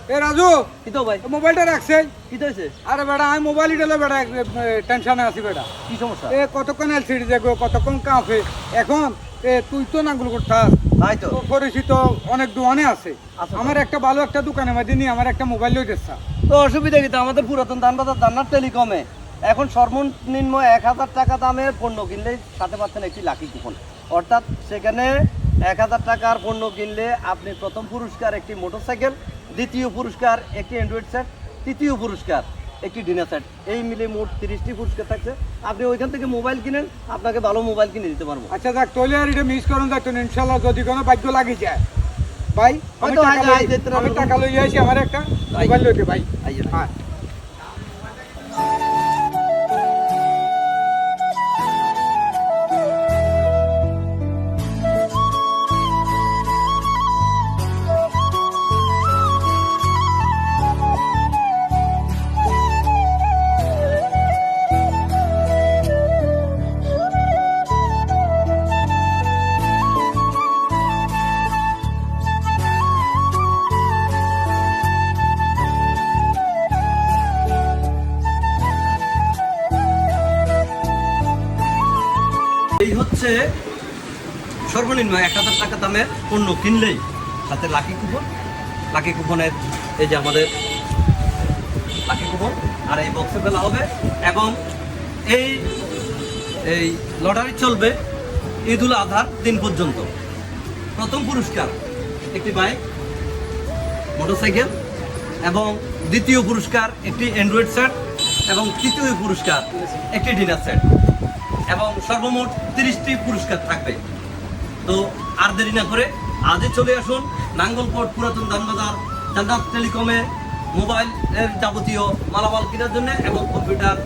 এ রাজু কি তো ভাই মোবাইলটা রাখছে কি তো হয়েছে? আরে বেটা আমি মোবাইল দিলে বেটা টেনশনে আছি বেটা কি সমস্যা? এ কতক্ষণ এলসিডি দেখো কতক্ষণ কাঁপে এখন তুই তো নাগুলো করতাস তাই তো পরিচিত অনেক দোকানে আছে আচ্ছা। আমার একটা ভালো একটা দোকানের মধ্যে নিয়ে আমার একটা মোবাইল লই দিচ্ছা তো অসুবিধা কি? তো আমাদের পুরাতন ধানবাজার দান্নার টেলিকমে এখন সর্বনিম্ন 1000 টাকা দামের পণ্য কিনলেই সাথে পাচ্ছেন একটি লাকি কুপন। অর্থাৎ সেখানে 1000 টাকার পণ্য কিনলে আপনি প্রথম পুরস্কার একটি মোটরসাইকেল, দ্বিতীয় পুরস্কার একটি অ্যান্ড্রয়েড সেট, তৃতীয় পুরস্কার একটি ডিনার সেট, এই মিলে মোট 30টি পুরস্কার থাকছে। আপনি ওইখান থেকে মোবাইল কিনেন, আপনাকে ভালো মোবাইল কিনে দিতে পারবো। আচ্ছা যাক তাহলে আর এটা মিস করুন যাইতো ইনশাল্লাহ যদি কোনো ভাগ্য লাগি যায় ভাই আমি হয়তো টাকা আগে লই- আমি টাকা লই আসি আমার একটা মোবাইল লইতে ভাই আইয়ে। হ্যাঁ এই হচ্ছে সর্বনিম্ন 1000 টাকা দামের পণ্য কিনলেই সাথে লাকি কুপন। লাকি কুপনের এই যে আমাদের লাকি কুপন আর এই বক্সে ফেলা হবে এবং এই এই লটারি চলবে ঈদুল আজহার দিন পর্যন্ত। প্রথম পুরস্কার একটি বাইক, মোটরসাইকেল এবং দ্বিতীয় পুরস্কার একটি অ্যান্ড্রয়েড সেট এবং তৃতীয় পুরস্কার একটি ডিনার সেট এবং সর্বমোট 30টি পুরস্কার থাকবে। তো আর দেরি না করে আজই চলে আসুন নাঙ্গলকোট পুরাতন ধানবাজার জান্নাত টেলিকমে মোবাইলের যাবতীয় মালামাল কেনার জন্য এবং কম্পিউটার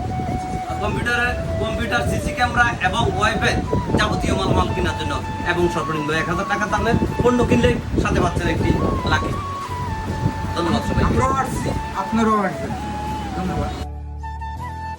সিসি ক্যামেরা এবং ওয়াইফাই যাবতীয় মালামাল কেনার জন্য এবং সর্বনিম্ন 1000 টাকা দামের পণ্য কিনলে সাথে পাচ্ছেন একটি লাকি। ধন্যবাদ সবাই। আমরাও আসছি আপনারাও আসবেন।